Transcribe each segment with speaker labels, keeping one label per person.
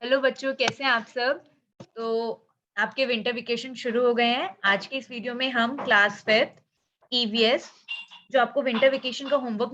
Speaker 1: Hello बच्चों, कैसे हैं आप सब। तो आपके विंटर वेकेशन शुरू हो गए हैं। आज के इस वीडियो में हम क्लास 5 ईवीएस जो आपको विंटर वेकेशन का होमवर्क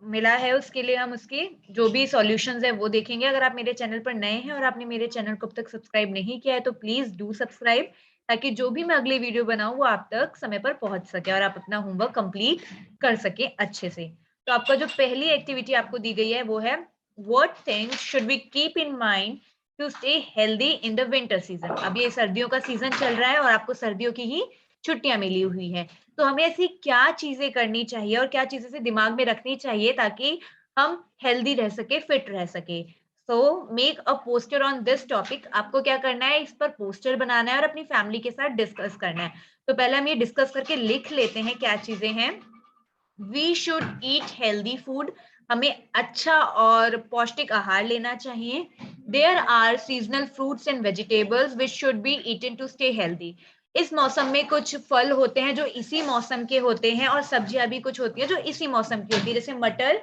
Speaker 1: मिला है, उसके लिए हम उसके जो भी सॉल्यूशंस है वो देखेंगे। अगर आप मेरे चैनल पर नए हैं और आपने मेरे चैनल को अब तक सब्सक्राइब नहीं किया है तो प्लीज डू सब्सक्राइब, ताकि जो भी मैं अगली वीडियो बनाऊं वो आप तक समय पर पहुंच सके और आप अपना होमवर्क कंप्लीट कर सके अच्छे से। तो आपका जो पहली एक्टिविटी आपको दी गई है वो है what things should we keep in mind to stay healthy in the winter season. अब ये सर्दियों का सीजन चल रहा है और आपको सर्दियों की ही छुट्टियां मिली हुई हैं, तो हमें ऐसी क्या चीजें करनी चाहिए और क्या चीजें से दिमाग में रखनी चाहिए ताकि हम हेल्दी रह सके, फिट रह सके। So make a poster on this topic. आपको क्या करना है, इस पर पोस्टर बनाना है और अपनी फैमिली के साथ डिस्कस करना है। तो पहले हम ये डिस्कस करके लिख लेते हैं क्या चीजें हैं। We should eat healthy food. हमें अच्छा और पौष्टिक आहार लेना चाहिए। There are seasonal fruits and vegetables which should be eaten to stay healthy. इस मौसम में कुछ फल होते हैं जो इसी मौसम के होते हैं और सब्जियां भी कुछ होती है जो इसी मौसम की होती है, जैसे मटर।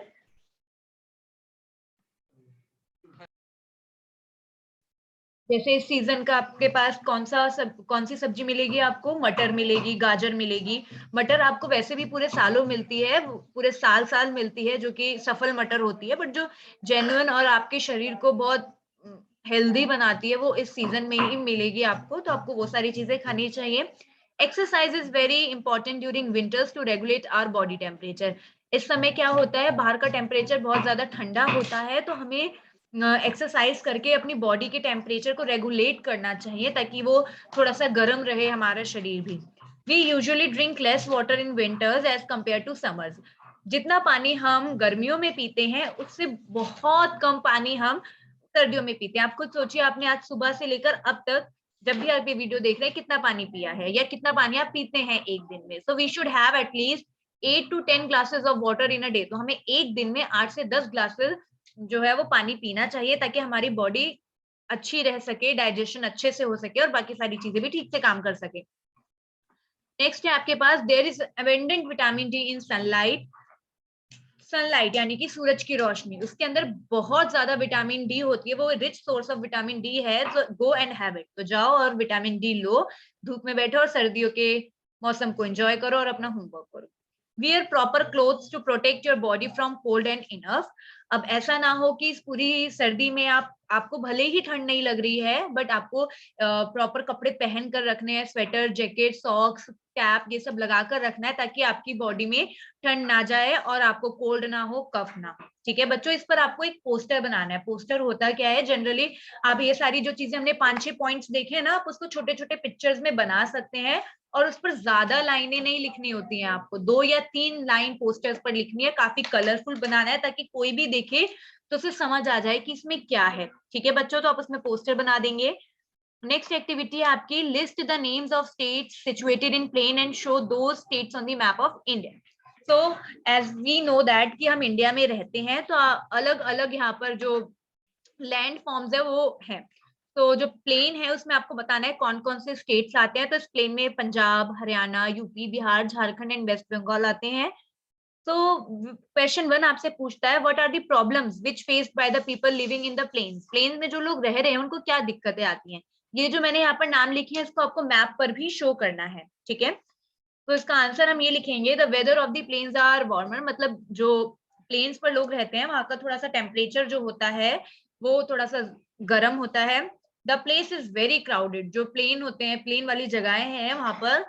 Speaker 1: जैसे इस सीजन का आपके पास कौन सी सब्जी मिलेगी, आपको मटर मिलेगी, गाजर मिलेगी। मटर आपको वैसे भी पूरे सालों मिलती है, पूरे साल साल मिलती है, जो कि सफल मटर होती है, बट जो जेन्युइन और आपके शरीर को बहुत हेल्दी बनाती है वो इस सीजन में ही मिलेगी आपको। तो आपको वो सारी चीजें खानी चाहिए। Exercise is very important during winters to regulate our body temperature. इस समय क्या होता है, बाहर का टेम्परेचर बहुत ज्यादा ठंडा होता है, तो हमें एक्सरसाइज करके अपनी बॉडी के टेम्परेचर को रेगुलेट करना चाहिए ताकि वो थोड़ा सा गर्म रहे हमारा शरीर भी। We usually drink less water in winters as compare to summers. जितना पानी हम गर्मियों में पीते हैं उससे बहुत कम पानी हम सर्दियों में पीते हैं। आप खुद सोचिए, आपने आज सुबह से लेकर अब तक जब भी आप ये वीडियो देख रहे हैं कितना पानी पिया है या कितना पानी आप पीते हैं एक दिन में। So we should have at least 8 to 10 glasses of water in a day. तो हमें एक दिन में 8 से 10 ग्लासेस जो है वो पानी पीना चाहिए ताकि हमारी बॉडी अच्छी रह सके, डाइजेशन अच्छे से हो सके और बाकी सारी चीजें भी ठीक से काम कर सके। नेक्स्ट है आपके पास, there is abundant vitamin D in sunlight. Sunlight यानी कि सूरज की रोशनी, उसके अंदर बहुत ज्यादा विटामिन डी होती है, वो rich source of vitamin D है। तो गो एंड हैव इट। तो जाओ और विटामिन डी लो, धूप में बैठो और सर्दियों के मौसम को एंजॉय करो और अपना होमवर्क करो। Wear proper clothes to protect your body from cold and enough. अब ऐसा ना हो कि इस पूरी सर्दी में आपको भले ही ठंड नहीं लग रही है बट आपको प्रॉपर कपड़े पहन कर रखने हैं, स्वेटर, जैकेट, सॉक्स, कैप, ये सब लगा कर रखना है ताकि आपकी बॉडी में ठंड ना जाए और आपको कोल्ड ना हो, कफ ना हो। ठीक है बच्चों, इस पर आपको एक पोस्टर बनाना है। पोस्टर होता क्या है, जनरली आप ये सारी जो चीजें हमने 5-6 पॉइंट्स देखे हैं ना, आप उसको छोटे छोटे पिक्चर्स में बना सकते हैं और उस पर ज्यादा लाइनें नहीं लिखनी होती हैं, आपको 2 या 3 लाइन पोस्टर्स पर लिखनी है। काफी कलरफुल बनाना है ताकि कोई भी देखे तो उसे समझ आ जाए कि इसमें क्या है। ठीक है बच्चों, तो आप उसमें पोस्टर बना देंगे। नेक्स्ट एक्टिविटी है आपकी, list the names of states situated in plain and show those states on the map of India. So as we know that कि हम इंडिया में रहते हैं, तो अलग अलग यहाँ पर जो लैंड फॉर्म्स है वो है। तो जो प्लेन है उसमें आपको बताना है कौन कौन से स्टेट्स आते हैं। तो इस प्लेन में Punjab, Haryana, UP, Bihar, Jharkhand and West Bengal आते हैं। तो क्वेश्चन 1 आपसे पूछता है, what are the problems which faced by the people living in the plains. Plain में जो लोग रह रहे हैं उनको क्या दिक्कतें आती हैं। ये जो मैंने यहाँ पर नाम लिखे हैं इसको आपको मैप पर भी शो करना है। ठीक है, तो इसका आंसर हम ये लिखेंगे, the weather of the plains are warmer. मतलब जो प्लेन्स पर लोग रहते हैं वहां का थोड़ा सा टेम्परेचर जो होता है वो थोड़ा सा गर्म होता है। The place is very crowded. जो प्लेन होते हैं, प्लेन वाली जगहें हैं, वहां पर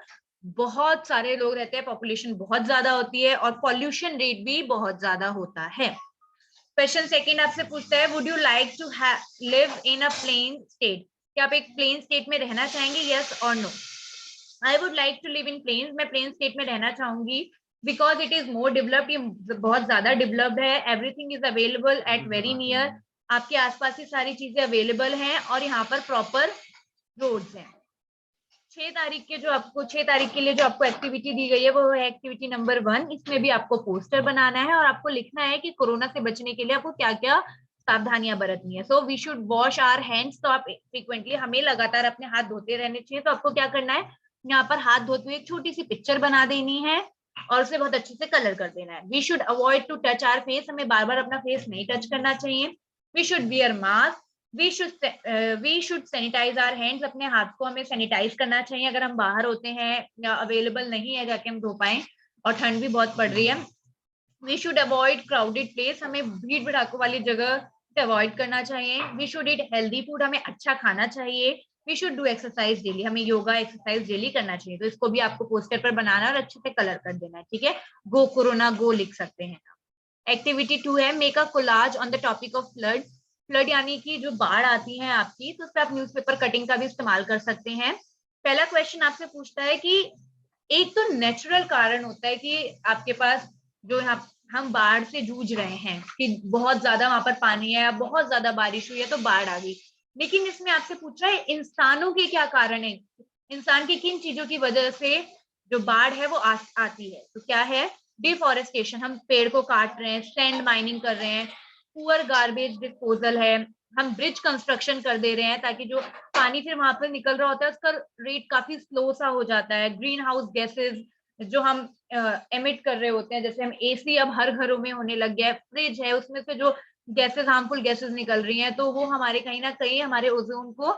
Speaker 1: बहुत सारे लोग रहते हैं, पॉपुलेशन बहुत ज्यादा होती है और पॉल्यूशन रेट भी बहुत ज्यादा होता है। क्वेश्चन सेकंड आपसे पूछता है, would you like to live in a plain state. क्या आप एक प्लेन स्टेट में रहना चाहेंगे, यस और no. I would like to live in plains. मैं प्लेन स्टेट में रहना चाहूंगी because it is more developed. ये बहुत ज्यादा डेवलप्ड है। Everything is available at very near. आपके आसपास ही सारी चीजें अवेलेबल हैं और यहाँ पर प्रॉपर रोड्स हैं। 6 तारीख के जो आपको 6 तारीख के लिए जो आपको एक्टिविटी दी गई है वो है एक्टिविटी नंबर 1। इसमें भी आपको पोस्टर बनाना है और आपको लिखना है कि कोरोना से बचने के लिए आपको क्या क्या सावधानियां बरतनी है। So we should wash our hands. तो आप फ्रीक्वेंटली, हमें लगातार अपने हाथ धोते रहने चाहिए। तो आपको क्या करना है, यहाँ पर हाथ धोते हुए एक छोटी सी पिक्चर बना देनी है और उसे बहुत अच्छे से कलर कर देना है। We should avoid to touch our face. हमें बार बार अपना फेस नहीं टच करना चाहिए। We should wear mask. We should sanitise our hands, अपने हाथ को हमें सैनिटाइज करना चाहिए अगर हम बाहर होते हैं या अवेलेबल नहीं है जाके हम धो पाए, और ठंड भी बहुत पड़ रही है। We should avoid crowded place, हमें भीड़ भड़ाकों वाली जगह से अवॉइड करना चाहिए। We should eat healthy food, हमें अच्छा खाना चाहिए। We should do exercise daily, हमें योगा एक्सरसाइज डेली करना चाहिए। तो इसको भी आपको पोस्टर पर बनाना और अच्छे से कलर कर देना है, ठीक है। गो कोरोना गो लिख सकते हैं। एक्टिविटी 2 है make a collage on the topic of flood. Flood यानी कि जो बाढ़ आती है आपकी, तो उस पर आप न्यूज़पेपर कटिंग का भी इस्तेमाल कर सकते हैं। पहला क्वेश्चन आपसे पूछता है कि एक तो नेचुरल कारण होता है कि आपके पास जो हम बाढ़ से जूझ रहे हैं कि बहुत ज्यादा वहां पर पानी है, बहुत ज्यादा बारिश हुई है तो बाढ़ आ गई। लेकिन इसमें आपसे पूछ रहा है इंसानों के क्या कारण है, इंसान की किन चीजों की वजह से जो बाढ़ है वो आती है। तो क्या है, डिफॉरेस्टेशन, हम पेड़ को काट रहे हैं, सैंड माइनिंग कर रहे हैं, पुअर गार्बेज डिस्पोजल है, हम ब्रिज कंस्ट्रक्शन कर दे रहे हैं ताकि जो पानी फिर वहां पर निकल रहा होता है उसका रेट काफी स्लो सा हो जाता है। ग्रीन हाउस गैसेज जो हम एमिट कर रहे होते हैं, जैसे हम एसी अब हर घरों में होने लग गया है, फ्रिज है, उसमें से जो गैसेज हार्मफुल गैसेज निकल रही हैं तो वो हमारे कहीं ना कहीं हमारे ओजोन को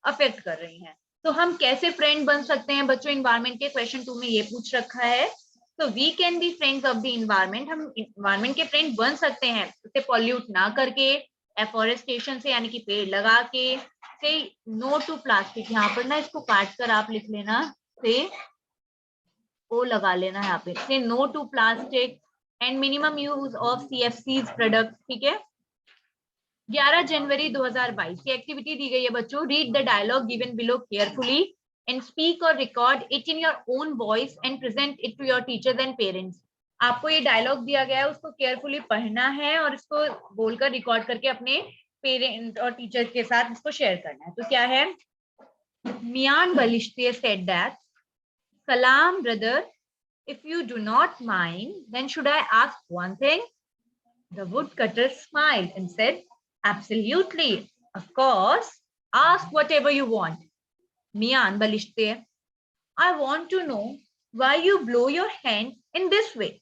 Speaker 1: अफेक्ट कर रही हैं। तो हम कैसे फ्रेंड बन सकते हैं बच्चों इन्वायरमेंट के, क्वेश्चन 2 में ये पूछ रखा है। तो we can be friends of the environment, हम इन्वायरमेंट के फ्रेंड बन सकते हैं उसे पॉल्यूट ना करके, एफोरेस्टेशन से यानी कि पेड़ लगा के, से नो टू प्लास्टिक, यहाँ पर ना इसको काट कर आप लिख लेना, से ओ लगा लेना यहाँ पे, say no to plastic and minimum use of CFCs product, ठीक है। 11 जनवरी 2022 की एक्टिविटी दी गई है बच्चों, read the dialogue given below carefully and speak और record it in your own voice and present it to your teachers and parents. आपको ये dialogue दिया गया है, उसको केयरफुली पढ़ना है और इसको बोलकर रिकॉर्ड करके अपने पेरेंट और टीचर्स के साथ इसको शेयर करना है। तो क्या है, मियान बलिश्ते सेड दैट, सलाम brother, if you do not mind, then should I ask one thing? The woodcutter smiled and said, absolutely, of course, ask whatever you want. Mian balishte, I want to know why you blow your hand in this way.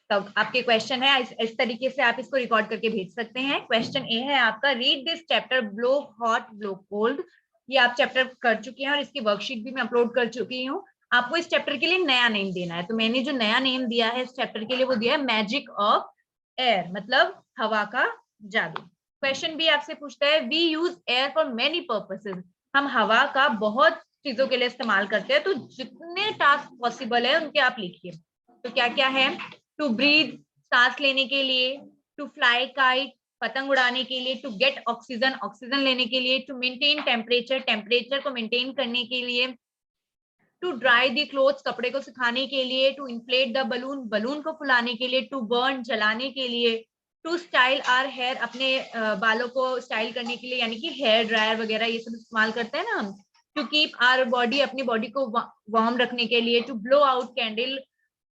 Speaker 1: तब आपके question है, इस तरीके से आप इसको record करके भेज सकते हैं। क्वेश्चन ए है आपका, read this chapter blow hot blow cold. ये आप चैप्टर कर चुके हैं और इसकी वर्कशीट भी मैं अपलोड कर चुकी हूँ। आपको इस चैप्टर के लिए नया नेम देना है, तो मैंने जो नया नेम दिया है इस चैप्टर के लिए वो दिया है मैजिक ऑफ एयर, मतलब हवा का जादू। क्वेश्चन बी आपसे पूछता है, we use air for many purposes, हम हवा का बहुत चीजों के लिए इस्तेमाल करते हैं, तो जितने टास्क पॉसिबल है उनके आप लिखिए। तो क्या क्या है, टू ब्रीथ, सांस लेने के लिए, टू फ्लाई काइट, पतंग उड़ाने के लिए, टू गेट ऑक्सीजन, ऑक्सीजन लेने के लिए, टू मेंटेन टेम्परेचर, टेम्परेचर को मेंटेन करने के लिए, टू ड्राई दी क्लोथ्स, कपड़े को सुखाने के लिए, to inflate the balloon, balloon को फुलाने के लिए, टू बर्न, जलाने के लिए, टू स्टाइल आर हेयर, अपने बालों को स्टाइल करने के लिए, यानी कि हेयर ड्रायर वगैरह ये सब इस्तेमाल करते हैं ना हम, टू कीप आर बॉडी, अपनी बॉडी को वार्म रखने के लिए, to blow out candle,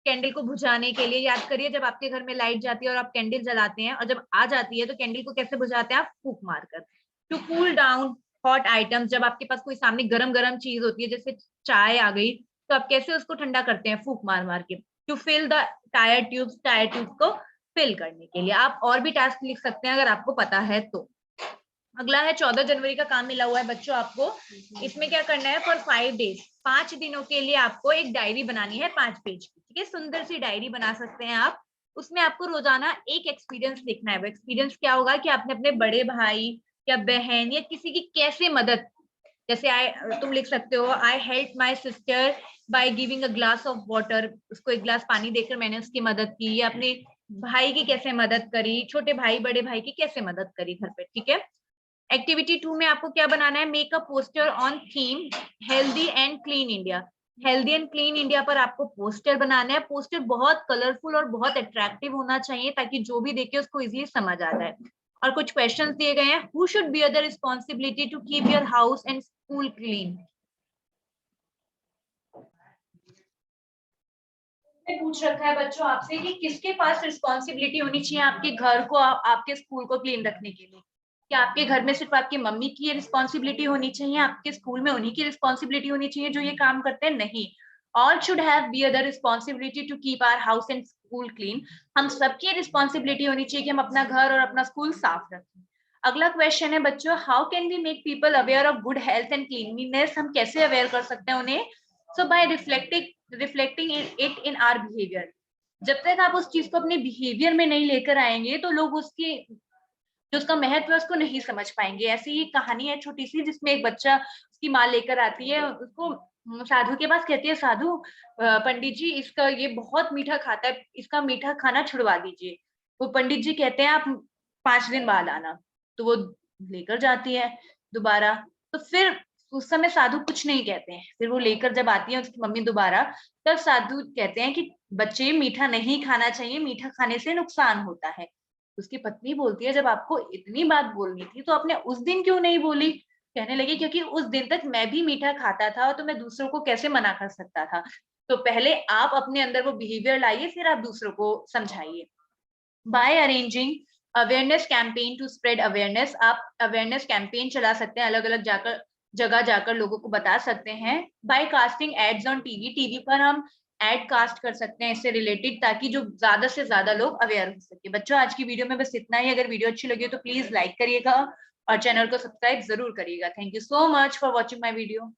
Speaker 1: candle को बुझाने के लिए। याद करिए जब आपके घर में लाइट जाती है और आप कैंडल जलाते हैं और जब आ जाती है तो कैंडल को कैसे बुझाते हैं, आप फूंक मारकर। To cool down hot items, जब आपके पास कोई सामने गरम गरम चीज होती है जैसे चाय आ गई तो आप कैसे उसको ठंडा करते हैं, फूंक मार मार के। To fill the tyre tubes, tyre tube को फिल करने के लिए। आप और भी टास्क लिख सकते हैं अगर आपको पता है तो। अगला है 14 जनवरी का काम मिला हुआ है बच्चों आपको, इसमें क्या करना है, फॉर 5 डेज, 5 दिनों के लिए आपको एक डायरी बनानी है 5 पेज की, ठीक है। सुंदर सी डायरी बना सकते हैं आप, उसमें आपको रोजाना एक एक्सपीरियंस लिखना है। वो एक्सपीरियंस क्या होगा कि आपने अपने बड़े भाई या बहन या किसी की कैसे मदद, जैसे तुम लिख सकते हो, I help my sister by giving a glass of water, उसको एक गिलास पानी देकर मैंने उसकी मदद की, या अपने भाई की कैसे मदद करी, छोटे भाई बड़े भाई की कैसे मदद करी घर पे, ठीक है। एक्टिविटी 2 में आपको क्या बनाना है, make a poster on theme healthy and clean India. Healthy and clean India पर आपको पोस्टर बनाना है। पोस्टर बहुत कलरफुल और बहुत अट्रैक्टिव होना चाहिए ताकि जो भी देखे उसको इजीली समझ आ जाए। और कुछ क्वेश्चंस दिए गए हैं, who should bear the responsibility to keep your house and school clean. पूछ रखा है बच्चों आपसे कि किसके पास रिस्पॉन्सिबिलिटी होनी चाहिए आपके घर को, आपके स्कूल को क्लीन रखने के लिए। क्या आपके घर में सिर्फ आपकी मम्मी की रिस्पॉन्सिबिलिटी होनी चाहिए, आपके स्कूल में उन्हीं की रिस्पॉन्सिबिलिटी होनी चाहिए जो ये काम करते हैं? नहीं, all should have bear the responsibility to keep our house and school clean. हम सबकी रिस्पॉन्सिबिलिटी होनी चाहिए कि हम अपना घर और अपना स्कूल साफ रखें।
Speaker 2: अगला क्वेश्चन है बच्चों, how can we make people aware of good health and cleanliness, हम कैसे अवेयर कर सकते हैं उन्हें? So by reflecting it in our behaviour. जब तक आप उस चीज को अपने बिहेवियर में नहीं लेकर आएंगे तो लोग उसकी जो उसका महत्व है उसको नहीं समझ पाएंगे। ऐसी ही कहानी है छोटी सी, जिसमें एक बच्चा, उसकी माँ लेकर आती है उसको साधु के पास, कहती है साधु पंडित जी इसका ये बहुत मीठा खाता है, इसका मीठा खाना छुड़वा दीजिए। वो पंडित जी कहते हैं आप 5 दिन बाद आना। तो वो लेकर जाती है दोबारा। तो फिर उस समय साधु कुछ नहीं कहते हैं। फिर वो लेकर जब आती है उसकी मम्मी दोबारा, तब साधु कहते हैं कि बच्चे मीठा नहीं खाना चाहिए, मीठा खाने से नुकसान होता है। उसकी पत्नी बोलती है जब आपको इतनी बात बोलनी थी तो आपने उस दिन क्यों नहीं बोली? कहने लगी क्योंकि उस दिन तक मैं भी मीठा खाता था तो मैं दूसरों को कैसे मना कर सकता था। तो पहले आप अपने अंदर वो बिहेवियर लाइए, फिर आप दूसरों को समझाइए। By arranging awareness campaign to spread awareness, आप अवेयरनेस कैंपेन चला सकते हैं, अलग अलग जगह जाकर लोगों को बता सकते हैं। By casting ads on TV, TV पर हम एड कास्ट कर सकते हैं इससे रिलेटेड, ताकि जो ज्यादा से ज्यादा लोग अवेयर हो सके। बच्चों आज की वीडियो में बस इतना ही। अगर वीडियो अच्छी लगी हो तो प्लीज लाइक करिएगा और चैनल को सब्सक्राइब जरूर करिएगा। Thank you so much for watching my video.